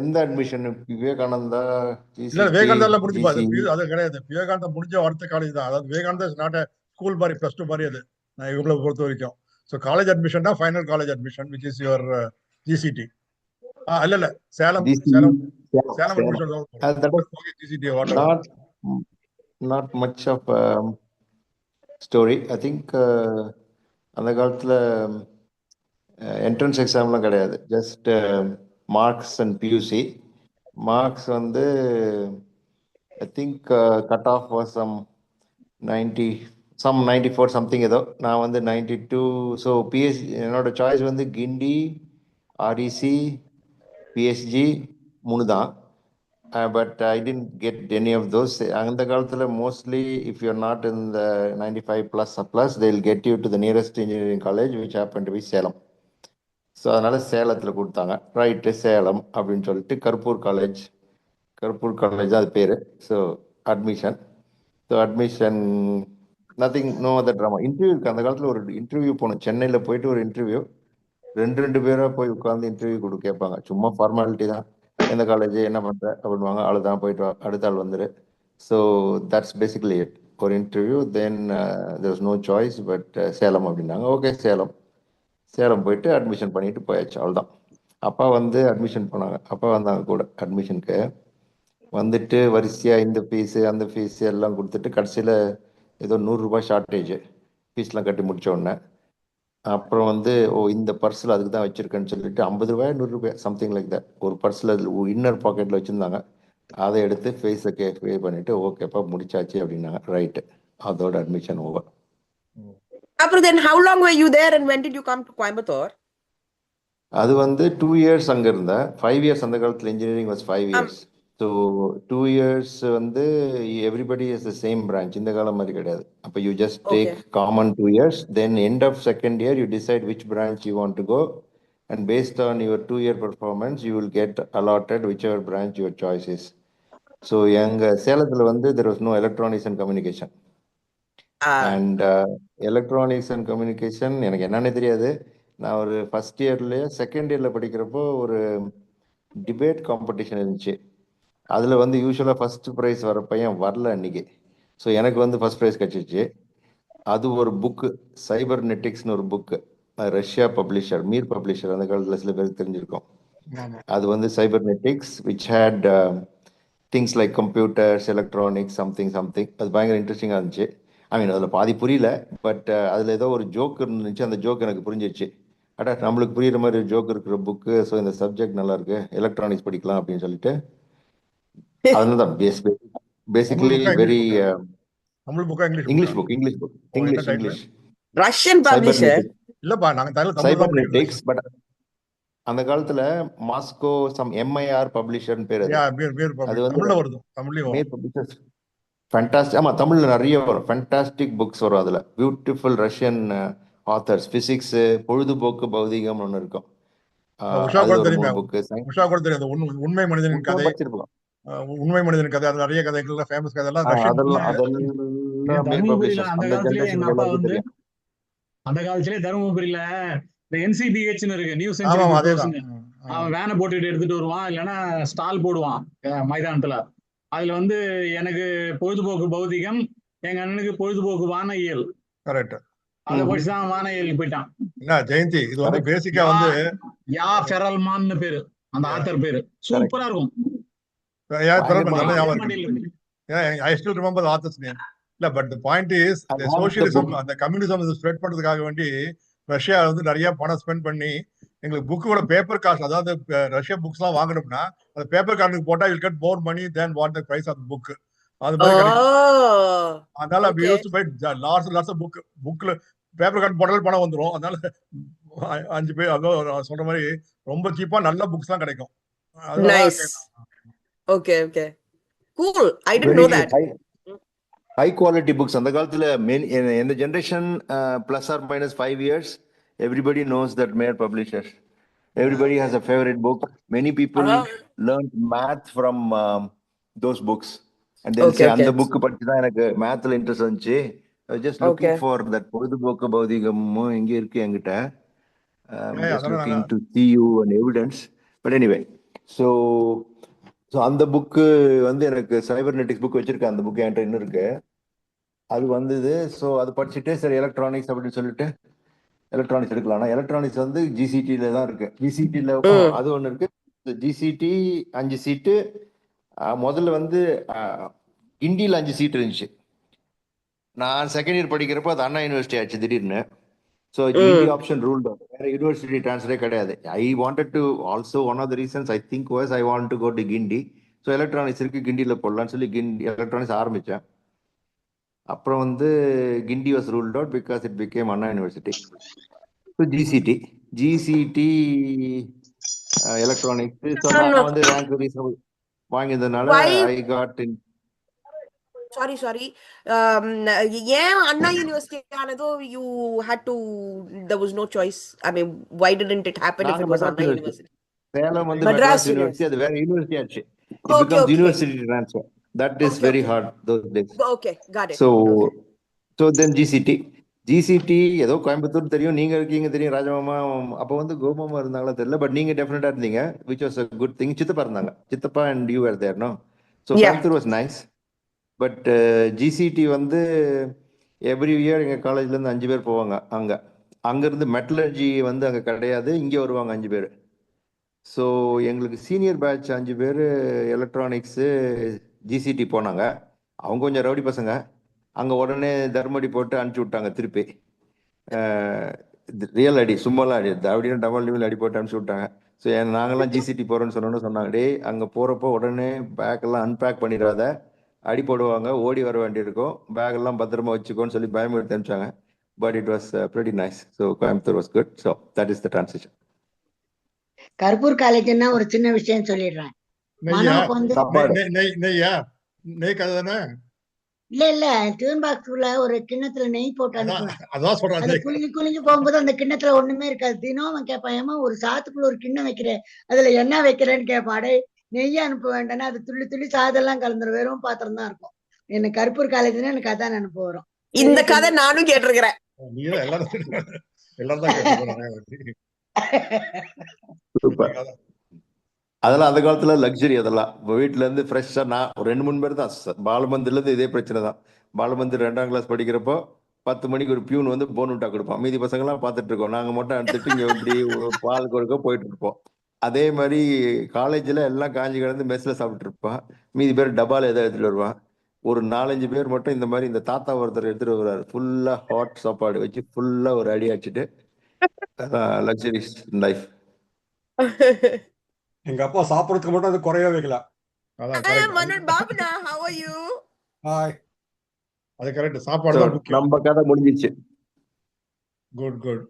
எந்த அட்மிஷன்? விவேகானந்தா, இல்ல GCD, Vivekananda முடிஞ்சுப்பா. GC? அது கிடையாது. விவேகானந்தா முடிஞ்ச அடுத்த காலேஜ் தான். அதாவது விவேகானந்தா இஸ் நாட் ஸ்கூல் மாதிரி பிளஸ் டூ மாதிரி அது. நான் இவங்களை பொறுத்த வரைக்கும். ஸோ காலேஜ் அட்மிஷன் தான் final college admission which is your GCT. இல்ல இல்ல Salem GC, Salem Salem, Salem Salem. Admission That is GCT whatever. not not much of a story. I think அந்த காலத்துல என்ட்ரன்ஸ் எக்ஸாம்லாம் கிடையாது. Just marks and PUC. Marks வந்து I think cut off was some 90, some 94 something ஏதோ. நான் வந்து 92. ஸோ என்னோட சாய்ஸ் வந்து கிண்டி, ஆர்இசி, பிஎஸ்ஜி 3 தான். But I didn't get any of those. அந்த காலத்தில் mostly if you are not in the 95 plus they will get you to the nearest engineering college which happen to be Salem. So அதனால சேலத்தில் கொடுத்தாங்க. Right, Salem அப்படின்னு சொல்லிட்டு Karuppur college தான் அது பேர். So admission. So admission nothing, no other drama. இன்டர்வியூக்கு அந்த காலத்தில் ஒரு இன்டர்வியூ போனோம். சென்னையில் போயிட்டு ஒரு இன்டர்வியூ, ரெண்டு பேராக போய் உட்காந்து இன்டர்வியூ கேட்பாங்க. சும்மா ஃபார்மாலிட்டி தான். எந்த காலேஜ், என்ன பண்ணுற அப்படின்வாங்க. அவ்வளோதான், போயிட்டு வா, அடுத்த ஆள் வந்துரு. So that's basically it. ஒரு interview, then there was no choice but Salem அப்படின்னாங்க. ஓகே, சேலம் போயிட்டு அட்மிஷன் பண்ணிட்டு போயாச்சு, அவ்வளோதான். அப்பா வந்து அட்மிஷன் போனாங்க. அப்பா வந்தாங்க கூட அட்மிஷனுக்கு. வந்துட்டு வரிசையாக இந்த ஃபீஸு அந்த ஃபீஸு எல்லாம் கொடுத்துட்டு கடைசியில் ஏதோ 100 ரூபாய் ஷார்ட்டேஜ், ஃபீஸ்லாம் கட்டி முடிச்ச உடனே. அப்புறம் வந்து இந்த பர்ஸில் அதுக்கு தான் வச்சுருக்கேன்னு சொல்லிட்டு 50 ரூபாய் 100 ரூபாய் சம்திங் லைக் தட் ஒரு பர்ஸில் இன்னர் பாக்கெட்டில் வச்சுருந்தாங்க. அதை எடுத்து ஃபேஸை பே பண்ணிவிட்டு ஓகேப்பா முடிச்சாச்சு அப்படின்னாங்க. ரைட்டு, அதோட அட்மிஷன் ஓவர். அப்புறம் then how long were you there and when did you come to Coimbatore? அது வந்து 2 இயர்ஸ் அங்கே இருந்தேன். 5 இயர்ஸ் அந்த காலத்தில் engineering was 5 years. So 2 years வந்து everybody is the same branch. இந்த காலம் மாதிரி கிடையாது. அப்போ you just take common 2 years, then end of second year you decide which branch you want to go and based on your 2 year performance you will get allotted whichever branch your choice is. So எங்கள் சேலத்தில் வந்து there was no electronics and communication. And electronics and communication எனக்கு என்னன்னே தெரியாது. நான் ஒரு first இயர்லேயே second இயரில் படிக்கிறப்போ ஒரு டிபேட் காம்படிஷன் இருந்துச்சு. அதில் வந்து யூஸ்வலாக ஃபர்ஸ்ட் ப்ரைஸ் வர பையன் வரல அன்னைக்கு. ஸோ எனக்கு வந்து ஃபர்ஸ்ட் ப்ரைஸ் கிடச்சிச்சு. அது ஒரு புக்கு, சைபர்நெட்டிக்ஸ்னு ஒரு book, Russia publisher, Mir publisher. அந்த காலத்தில் சில பேருக்கு தெரிஞ்சிருக்கும். அது வந்து cybernetics which had things like computers, electronics, something. அது பயங்கர இன்ட்ரெஸ்டிங்காக இருந்துச்சு. ஐ மீன் அதில் பாதி புரியல, பட் அதில் ஏதோ ஒரு ஜோக் இருந்துச்சு. அந்த ஜோக் எனக்கு புரிஞ்சிச்சு. அடா, நம்மளுக்கு புரியுற மாதிரி ஜோக் இருக்கிற புக்கு, ஸோ இந்த சப்ஜெக்ட் நல்லா இருக்கு, எலக்ட்ரானிக்ஸ் படிக்கலாம் அப்படின்னு சொல்லிட்டு. அதனால தான் basically very English book. Russian publisher இல்லப்பா, நாங்க சைபர்நெட்டிக்ஸ். பட் அந்த காலத்துல மாஸ்கோ சம் எம்ஐஆர் பப்ளிஷர்னு பேர். அது வந்து மீர் பப்ளிஷர்ஸ். ஃபேண்டாஸ்டிக். ஆமாம், தமிழில் நிறைய வரும். ஃபேண்டாஸ்டிக் புக்ஸ் வரும் அதில். Beautiful Russian authors. ஃபிசிக்ஸ், பொழுதுபோக்கு பௌதிகம் ஒன்று இருக்கும். உண்மை மனிதனின் கதை, உண்மை மனிதன் கதை, அது நிறைய கதைகள், ஃபேமஸ் கதைலாம் அந்த காலத்திலே தருமபுரியில இந்த NCBH இருக்கு, நியூஸ் அவன் வேனை போட்டுட்டு எடுத்துட்டு வருவான், இல்லைன்னா ஸ்டால் போடுவான் மைதானத்துல. அதுல வந்து எனக்கு பொழுதுபோக்கு பௌதிகம், எங்க அண்ணனுக்கு பொழுதுபோக்கு வானவியல். கரெக்ட். அதை படிச்சுதான் வானவியல் போயிட்டான். ஜெயந்தி, இது வந்து பேசிக்கா வந்து யா ஃபெரல்மான்னு பேரு அந்த ஆத்தர் பேரு. சூப்பரா இருக்கும். I still remember the author's name. இல்ல, but the point is the socialism, அந்த கம்யூனிசம் ஸ்ப்ரெட் பண்றதுக்காக வேண்டி ரஷ்யா வந்து நிறைய பணம் ஸ்பெண்ட் பண்ணி எங்களுக்கு புக்கோட பேப்பர் காஸ்ட், அதாவது ரஷ்யா புக்ஸ் எல்லாம் வாங்கணும்னா அந்த பேப்பர் கார்டுக்கு போட்டா you get more money then what the price of the book. அது மாதிரி கிடைக்கும். அதனால we used to buy lots of புக்ல பேப்பர் கார்டு போட்டாலும் பணம் வந்துரும். அதனால 5 பேர் அத சொல்ற மாதிரி ரொம்ப சீப்பா நல்ல புக்ஸ் தான் கிடைக்கும். Nice. Okay. Cool. I didn't know that. High quality books. அந்த காலத்துல in the generation plus or minus 5 years, everybody knows that Mayer Publishers. Everybody has a favorite book. Many people learned math from those books. And then say, அந்த book படிச்சு தான் எனக்கு mathல interest வந்துச்சு. I was just looking for that பொழுதுபோக்கு பௌதிகம் எங்க இருக்கு என்கிட்ட. Just looking to see you and evidence. But anyway, so so அந்த புக்கு வந்து எனக்கு சைபர்நெட்டிக்ஸ் புக் வச்சிருக்கேன். அந்த புக்கு என்கிட்ட இன்னும் இருக்கு. அது வந்தது. ஸோ அது படிச்சுட்டு சரி எலக்ட்ரானிக்ஸ் அப்படின்னு சொல்லிட்டு எலக்ட்ரானிக்ஸ் எடுக்கலாம். ஆனால் எலக்ட்ரானிக்ஸ் வந்து ஜிசிடியில் தான் இருக்கு. ஜிசிடியில் அது ஒன்று இருக்கு. ஜிசிடி 5 சீட்டு. முதல்ல வந்து இண்டியில் 5 சீட் இருந்துச்சு. நான் செகண்ட் இயர் படிக்கிறப்போ அது அண்ணா யூனிவர்சிட்டி ஆச்சு திடீர்னு. So Guindy option ruled out. வேற யூனிவர்சிட்டி ட்ரான்ஸ்ஃபரே கிடையாது. I wanted to also one of the reasons I think was I want to go to Guindy. So electronics இருக்கு, கிண்டியில் போடலான்னு சொல்லி கிண்டி எலக்ட்ரானிக்ஸ் ஆரம்பித்தேன். அப்புறம் வந்து Guindy was ruled out because it became Anna University. So GCT electronics. So நான் வந்து ரேங்க் ரீசனபிள் வாங்கியதுனால ஐ காட் இன். சாரி ஏன் அண்ணா யூனிவர்சிட்டி ஆனதோ you had to there was no choice. I mean, why didn't it happen if it was Anna University? Salem வந்து Madras university, அது வேற university ஆச்சு. It becomes university transfer. That is very hard those days. Okay, got it. So then GCT ஏதோ கோயம்புத்தூர் தெரியும், நீங்க இருக்கீங்க தெரியும், ராஜமாமா அப்போ வந்து கோமாமா இருந்தாங்களா தெரியல, பட் நீங்க டெஃபினட்டா இருந்தீங்க, which was a good thing. சித்தப்பா இருந்தாங்க, சித்தப்பா and you were there, no? So Coimbatore was nice. But GCT வந்து எவ்ரி இயர் எங்கள் காலேஜ்லேருந்து 5 பேர் போவாங்க. அங்கேருந்து மெட்டலர்ஜி வந்து அங்கே கிடையாது, இங்கே வருவாங்க 5 பேர். ஸோ எங்களுக்கு சீனியர் பேட்ச் 5 பேர் எலக்ட்ரானிக்ஸு ஜிசிடி போனாங்க. அவங்க கொஞ்சம் ரவுடி பசங்க. அங்கே உடனே தர்மடி போட்டு அனுப்பிச்சி விட்டாங்க திருப்பி. ரியல் அடி, சும்மாலாம் அடி, அப்படின்னா டபுள் லெவல் அடி போட்டு அனுப்பிச்சி விட்டாங்க. ஸோ நாங்கள்லாம் ஜிசிடி போகிறோன்னு சொன்னாங்க. டே அங்கே போகிறப்போ உடனே பேக்கெல்லாம் அன்பேக் பண்ணிடாத, அடி போடுவாங்க, ஓடி வர வேண்டியிருக்கும், பேக் எல்லாம் பத்திரமா வச்சுக்கோன்னு சொல்லி பயமுறுத்தி அனுப்பிச்சாங்க. But it was pretty nice. So Coimbatore was good. So that is the transition. கர்பூர் காலேஜ்னா ஒரு சின்ன விஷயம் சொல்லிடுறேன். மனோக்கு வந்து நெய் கதை தானே? இல்ல டியூன் பாக்ஸ்ல ஒரு கிண்ணத்துல நெய் போட்டு அனுப்புவேன். குளிஞ்சு போகும்போது அந்த கிண்ணத்துல ஒண்ணுமே இருக்காது. தினம் அவன் கேட்பான், ஏமா ஒரு சாத்துக்குள்ள ஒரு கிண்ணம் வைக்கிறேன், அதுல என்ன வைக்கிறேன்னு கேட்பாடே. நெய்ய அனுப்ப வேண்டாம்னா அது துள்ளி துள்ளி சாதெல்லாம் கலந்துரும், வெறும் பாத்திரம் தான் இருக்கும். எனக்கு கருப்பூர் காலேஜ்னா எனக்கு அதான் அனுப்ப வரும். இந்த கதை நானும் கேட்டிருக்கிறேன். அதெல்லாம் அந்த காலத்துல லக்ஸரி. அதெல்லாம் வீட்டுல இருந்து ஃப்ரெஷ்ஷா நான் ஒரு 2-3 பேர் தான். பாலமந்தில இருந்து இதே பிரச்சனை தான். பாலமந்திர் 2ஆம் கிளாஸ் படிக்கிறப்போ 10 மணிக்கு ஒரு பியூன் வந்து போனுட்டா கொடுப்பான். மீதி பசங்க எல்லாம் பார்த்துட்டு இருக்கோம், நாங்க மட்டும் எடுத்துட்டு இங்க இப்படி பால் கொடுக்க போயிட்டு இருப்போம். அதே மாதிரி காலேஜ்ல எல்லாம் காஞ்சி கிடந்து மெஸ்ல சாப்பிட்டு இருப்பான், மீதி பேர் டபால ஏதாவது எடுத்துட்டு வருவான். ஒரு 4-5 பேர் மட்டும் இந்த மாதிரி இந்த தாத்தா ஒருத்தர் எடுத்துட்டு வருவாரு, ஃபுல்லா ஹாட் சாப்பாடு வச்சு ஃபுல்லா ஒரு அடி அடிச்சுட்டு. Luxury life. எங்க அப்பா சாப்பிடறதுக்கு மட்டும் அது குறைய வைக்கல. பாபுனா, how are you? ஹாய். அது கரெக்ட், சாப்பாடு தான் முக்கியம். நம்ம கதை முடிஞ்சிச்சு. குட்.